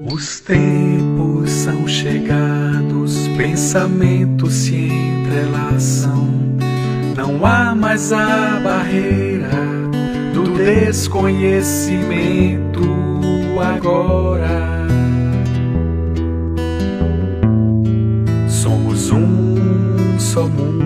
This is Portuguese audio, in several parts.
Os tempos são chegados, pensamentos se entrelaçam. Não há mais a barreira do desconhecimento agora. Somos um só mundo.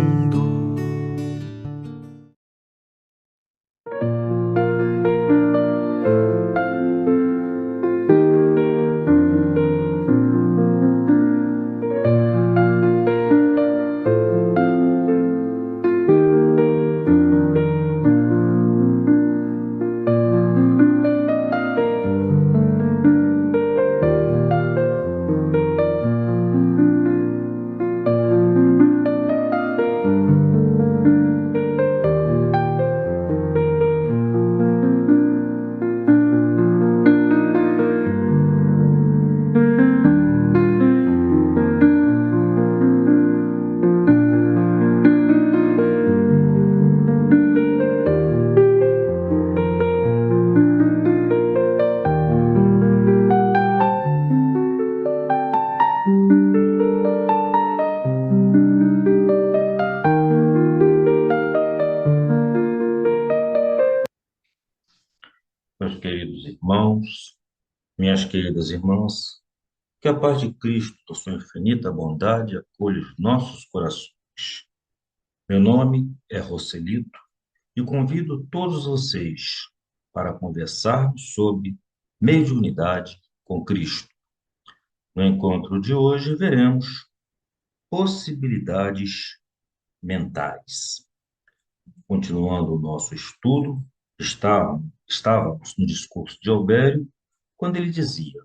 Meus queridos irmãos, minhas queridas irmãs, que a paz de Cristo, por sua infinita bondade, acolha os nossos corações. Meu nome é Rocelito e convido todos vocês para conversarmos sobre mediunidade com Cristo. No encontro de hoje, veremos possibilidades mentais. Continuando o nosso estudo, estávamos no discurso de Albério, quando ele dizia: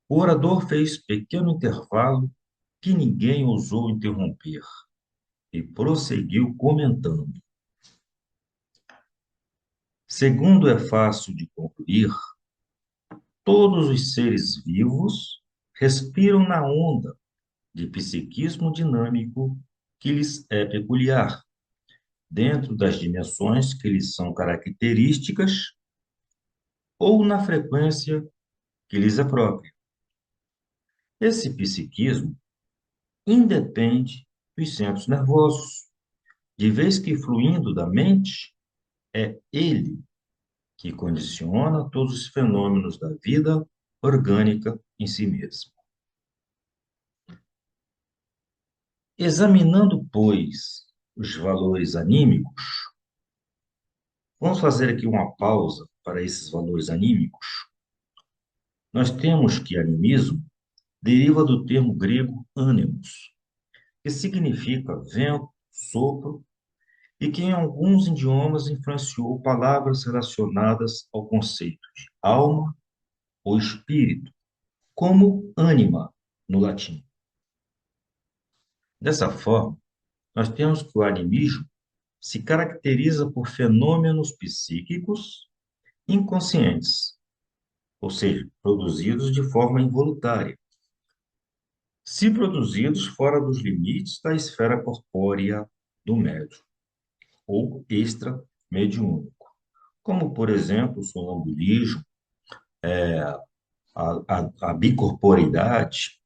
o orador fez pequeno intervalo que ninguém ousou interromper e prosseguiu comentando. Segundo é fácil de concluir, todos os seres vivos respiram na onda de psiquismo dinâmico que lhes é peculiar, dentro das dimensões que lhes são características ou na frequência que lhes é própria. Esse psiquismo independe dos centros nervosos, de vez que fluindo da mente, é ele que condiciona todos os fenômenos da vida orgânica em si mesmo. Examinando, pois, os valores anímicos, vamos fazer aqui uma pausa para esses valores anímicos. Nós temos que animismo deriva do termo grego ânimos, que significa vento, sopro, e que em alguns idiomas influenciou palavras relacionadas ao conceito de alma ou espírito, como ânima no latim. Dessa forma, nós temos que o animismo se caracteriza por fenômenos psíquicos inconscientes, ou seja, produzidos de forma involuntária, se produzidos fora dos limites da esfera corpórea do médium, ou extramediúnico, como, por exemplo, o sonambulismo, a bicorporeidade.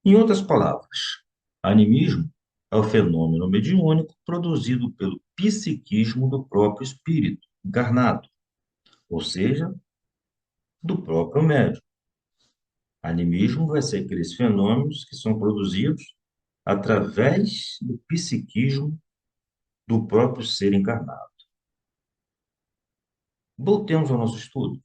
Em outras palavras, animismo é o fenômeno mediúnico produzido pelo psiquismo do próprio espírito encarnado, ou seja, do próprio médium. Animismo vai ser aqueles fenômenos que são produzidos através do psiquismo do próprio ser encarnado. Voltemos ao nosso estudo.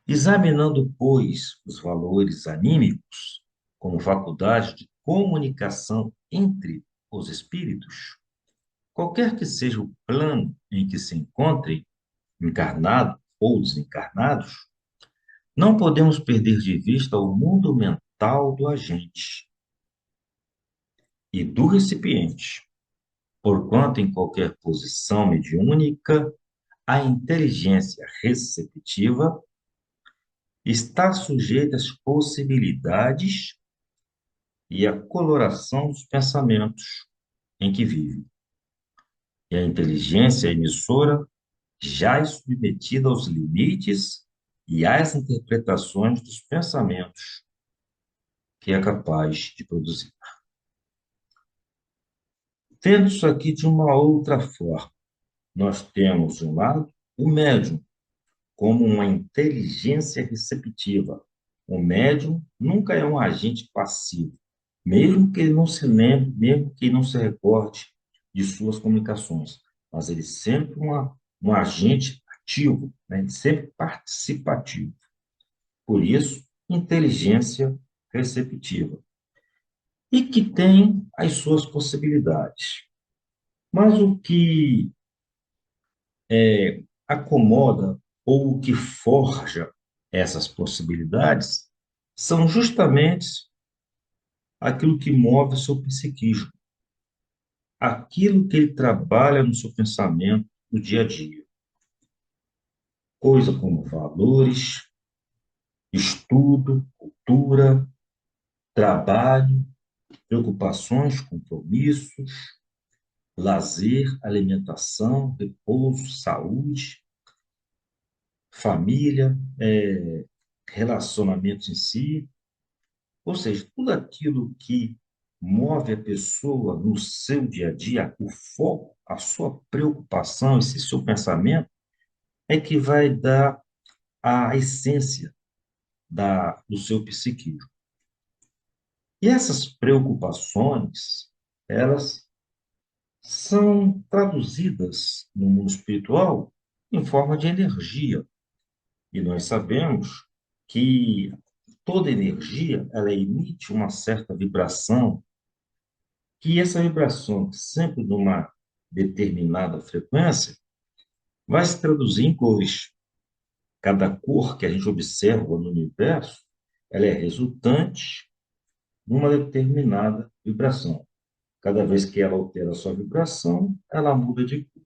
Examinando, pois, os valores anímicos como faculdade de comunicação entre os espíritos, qualquer que seja o plano em que se encontrem, encarnados ou desencarnados, não podemos perder de vista o mundo mental do agente e do recipiente, porquanto em qualquer posição mediúnica, a inteligência receptiva está sujeita às possibilidades e à coloração dos pensamentos em que vive. E a inteligência emissora já é submetida aos limites e às interpretações dos pensamentos que é capaz de produzir. Tendo isso aqui de uma outra forma, nós temos, de um lado, o médium, como uma inteligência receptiva. O médium nunca é um agente passivo, mesmo que ele não se lembre, mesmo que ele não se recorde de suas comunicações, mas ele sempre um agente ativo, né? Ele sempre participativo. Por isso, inteligência receptiva. E que tem as suas possibilidades. Mas o que acomoda ou o que forja essas possibilidades são justamente aquilo que move o seu psiquismo, aquilo que ele trabalha no seu pensamento no dia a dia, coisa como valores, estudo, cultura, trabalho, preocupações, compromissos, lazer, alimentação, repouso, saúde, família, relacionamentos em si, ou seja, tudo aquilo que move a pessoa no seu dia a dia, o foco, a sua preocupação, esse seu pensamento, é que vai dar a essência do seu psiquismo. E essas preocupações, elas são traduzidas no mundo espiritual em forma de energia. E nós sabemos que toda energia, ela emite uma certa vibração, que essa vibração, sempre numa determinada frequência, vai se traduzir em cores. Cada cor que a gente observa no universo, ela é resultante de uma determinada vibração. Cada vez que ela altera a sua vibração, ela muda de cor.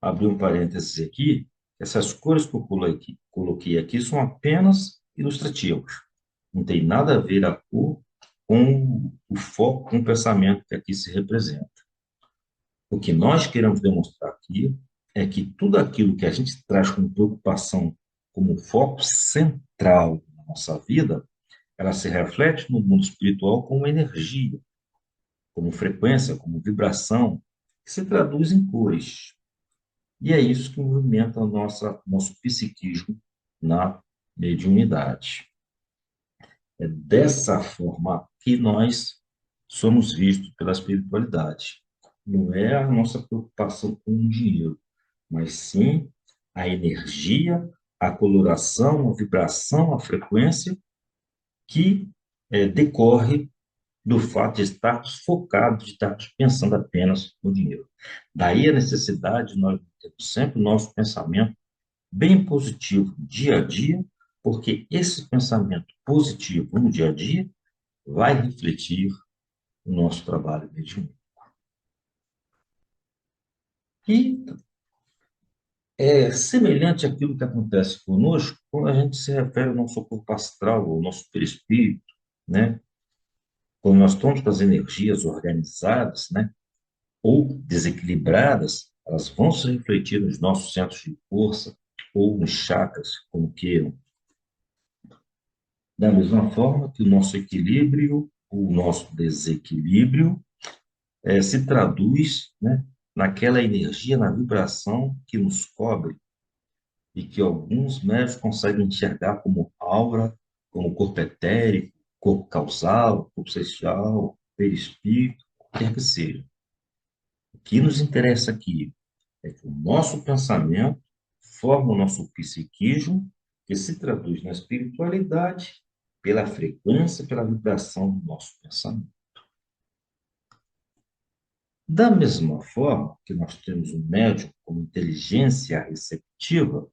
Abri um parênteses aqui, essas cores que eu coloquei aqui são apenas ilustrativas. Não tem nada a ver a cor com o foco, com o pensamento que aqui se representa. O que nós queremos demonstrar aqui é que tudo aquilo que a gente traz como preocupação, como foco central na nossa vida, ela se reflete no mundo espiritual como energia, como frequência, como vibração, que se traduz em cores. E é isso que movimenta o nosso psiquismo na mediunidade. É dessa forma que nós somos vistos pela espiritualidade. Não é a nossa preocupação com o dinheiro, mas sim a energia, a coloração, a vibração, a frequência que decorre do fato de estarmos focados, de estarmos pensando apenas no dinheiro. Daí a necessidade de nós termos sempre o nosso pensamento bem positivo dia a dia, porque esse pensamento positivo no dia a dia vai refletir no nosso trabalho mediúnico. E é semelhante àquilo que acontece conosco quando a gente se refere ao nosso corpo astral, ao nosso perispírito, né? Quando nós estamos com as energias organizadas, né? Ou desequilibradas, elas vão se refletir nos nossos centros de força ou nos chakras, como queiram. Da mesma forma que o nosso equilíbrio, o nosso desequilíbrio, se traduz, né, naquela energia, na vibração que nos cobre e que alguns médicos conseguem enxergar como aura, como corpo etérico, corpo causal, corpo celestial, perispírito, quer que seja. O que nos interessa aqui é que o nosso pensamento forma o nosso psiquismo, que se traduz na espiritualidade pela frequência, pela vibração do nosso pensamento. Da mesma forma que nós temos o médium como inteligência receptiva,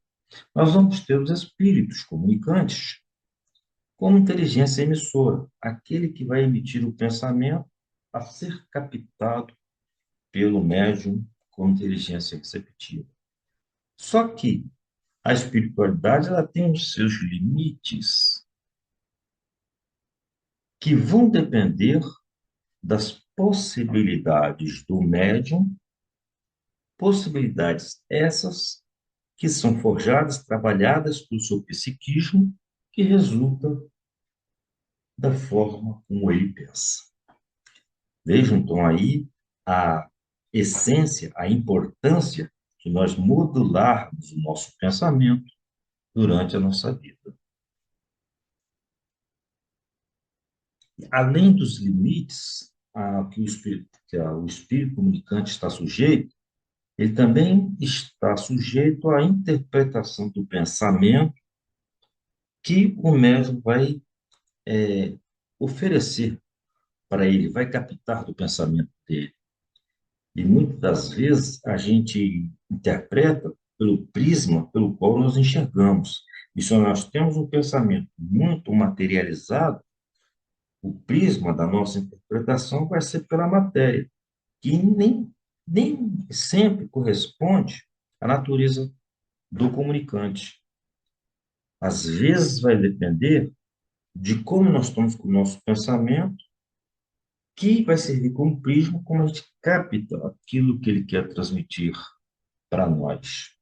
nós vamos ter os espíritos comunicantes como inteligência emissora, aquele que vai emitir o pensamento a ser captado pelo médium como inteligência receptiva. Só que a espiritualidade ela tem os seus limites que vão depender das possibilidades do médium, possibilidades essas que são forjadas, trabalhadas pelo seu psiquismo, que resulta da forma como ele pensa. Vejam, então, aí a essência, a importância de nós modularmos o nosso pensamento durante a nossa vida. Além dos limites o espírito comunicante está sujeito, ele também está sujeito à interpretação do pensamento que o médium vai oferecer para ele, vai captar do pensamento dele. E muitas das vezes a gente interpreta pelo prisma pelo qual nós enxergamos. E se nós temos um pensamento muito materializado, o prisma da nossa interpretação vai ser pela matéria, que nem sempre corresponde à natureza do comunicante. Às vezes vai depender de como nós estamos com o nosso pensamento, que vai servir como prisma, como a gente capta aquilo que ele quer transmitir para nós.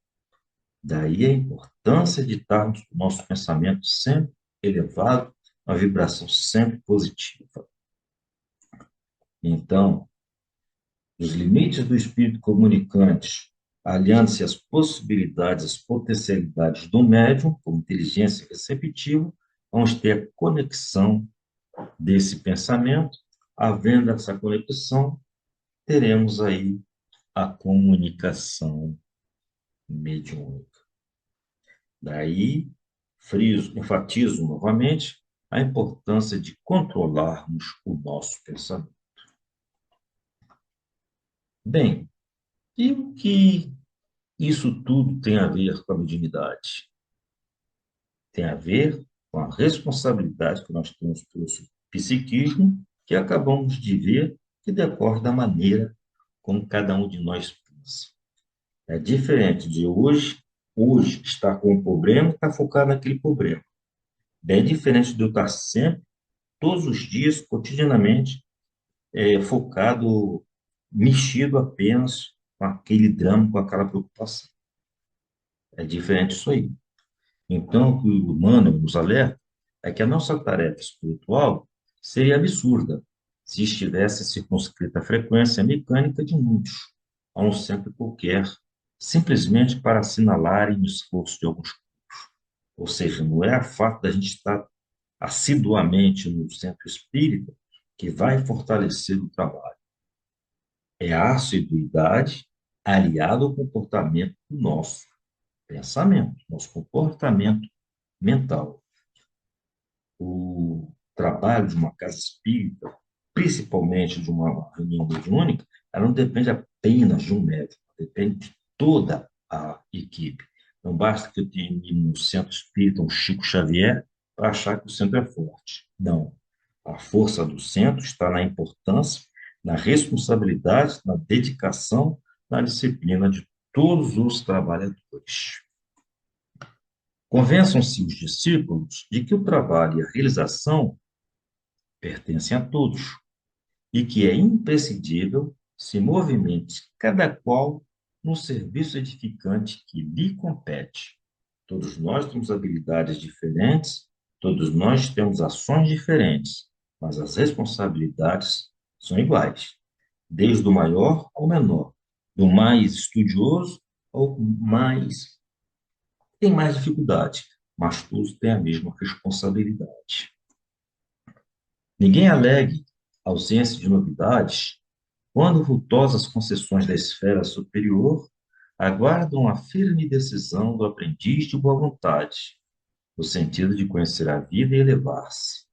Daí a importância de estarmos com o nosso pensamento sempre elevado, uma vibração sempre positiva. Então, os limites do espírito comunicante, aliando-se às possibilidades, às potencialidades do médium, como inteligência receptiva, vamos ter a conexão desse pensamento. Havendo essa conexão, teremos aí a comunicação mediúnica. Daí, enfatizo novamente a importância de controlarmos o nosso pensamento. Bem, e o que isso tudo tem a ver com a mediunidade? Tem a ver com a responsabilidade que nós temos pelo psiquismo, que acabamos de ver, que decorre da maneira como cada um de nós pensa. É diferente de hoje estar com um problema, estar focado naquele problema. Bem diferente de eu estar sempre, todos os dias, cotidianamente, focado, mexido apenas com aquele drama, com aquela preocupação. É diferente isso aí. Então, o que o Emmanuel nos alerta é que a nossa tarefa espiritual seria absurda se estivesse circunscrita à frequência mecânica de muitos, a um centro qualquer, simplesmente para assinalarem o esforço de alguns. Ou seja, não é a fato da gente estar assiduamente no centro espírita que vai fortalecer o trabalho. É a assiduidade aliada ao comportamento do nosso pensamento, nosso comportamento mental. O trabalho de uma casa espírita, principalmente de uma reunião mediúnica, ela não depende apenas de um médico, depende de toda a equipe. Não basta que eu tenha no centro espírita um Chico Xavier para achar que o centro é forte. Não. A força do centro está na importância, na responsabilidade, na dedicação, na disciplina de todos os trabalhadores. Convençam-se os discípulos de que o trabalho e a realização pertencem a todos e que é imprescindível se movimente cada qual no serviço edificante que lhe compete. Todos nós temos habilidades diferentes, todos nós temos ações diferentes, mas as responsabilidades são iguais, desde o maior ao menor, do mais estudioso ao mais tem mais dificuldade, mas todos têm a mesma responsabilidade. Ninguém alegue ausência de novidades quando vultosas concessões da esfera superior aguardam a firme decisão do aprendiz de boa vontade, no sentido de conhecer a vida e elevar-se.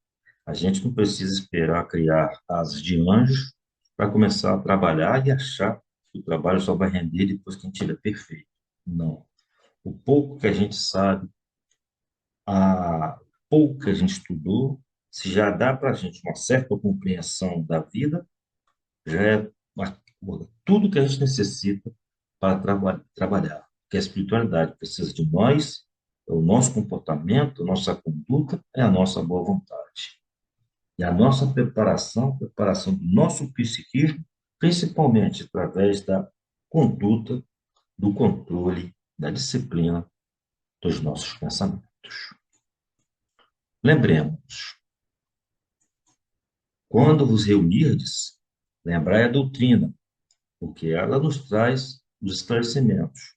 A gente não precisa esperar criar asas de anjos para começar a trabalhar e achar que o trabalho só vai render depois que a gente estiver perfeito. Não. O pouco que a gente sabe, a pouco que a gente estudou, se já dá para a gente uma certa compreensão da vida, já é tudo que a gente necessita para trabalhar. Porque a espiritualidade precisa de nós, é o nosso comportamento, a nossa conduta, é a nossa boa vontade. E a nossa preparação do nosso psiquismo, principalmente através da conduta, do controle da disciplina dos nossos pensamentos. Lembremos, quando vos reunirdes, lembrai a doutrina, porque ela nos traz os esclarecimentos.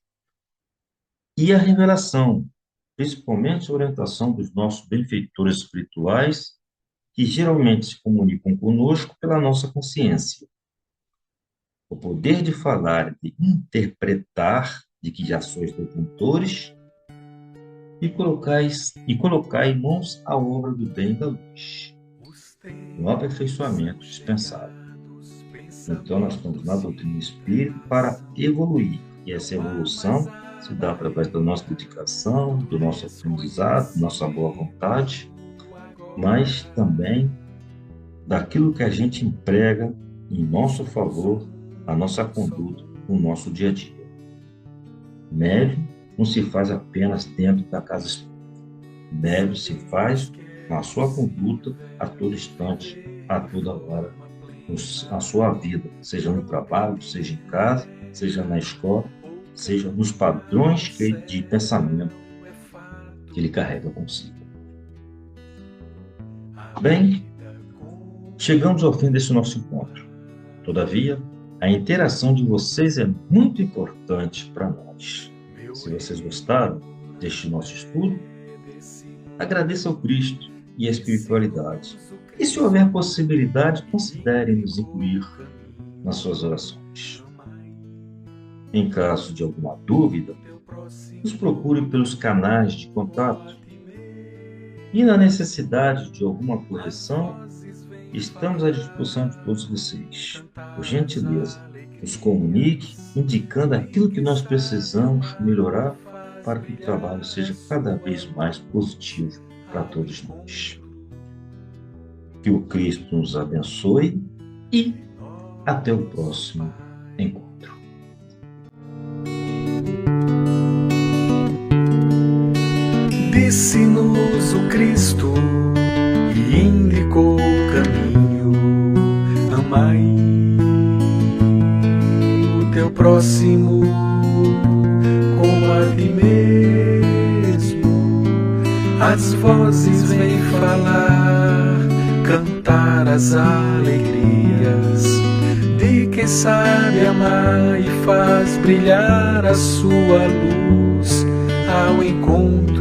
E a revelação, principalmente a orientação dos nossos benfeitores espirituais, que geralmente se comunicam conosco pela nossa consciência. O poder de falar, de interpretar, de que já sois detentores, e colocai mãos à obra do bem e da luz, no aperfeiçoamento dispensável. Então, nós estamos na doutrina espírita para evoluir, e essa evolução se dá através da nossa dedicação, do nosso aprendizado, da nossa boa vontade, mas também daquilo que a gente emprega em nosso favor, a nossa conduta, no nosso dia a dia. Médium não se faz apenas dentro da casa espírita. Médium se faz na sua conduta a todo instante, a toda hora, na sua vida, seja no trabalho, seja em casa, seja na escola, seja nos padrões de pensamento que ele carrega consigo. Bem, chegamos ao fim desse nosso encontro. Todavia, a interação de vocês é muito importante para nós. Se vocês gostaram deste nosso estudo, agradeça ao Cristo e à espiritualidade. E se houver possibilidade, considerem nos incluir nas suas orações. Em caso de alguma dúvida, nos procure pelos canais de contato. E na necessidade de alguma correção, estamos à disposição de todos vocês. Por gentileza, nos comunique, indicando aquilo que nós precisamos melhorar para que o trabalho seja cada vez mais positivo para todos nós. Que o Cristo nos abençoe e até o próximo encontro. Disse-nos o Cristo e indicou o caminho. Amai o teu próximo como a ti mesmo. As vozes vêm falar, cantar as alegrias de quem sabe amar e faz brilhar a sua luz ao encontro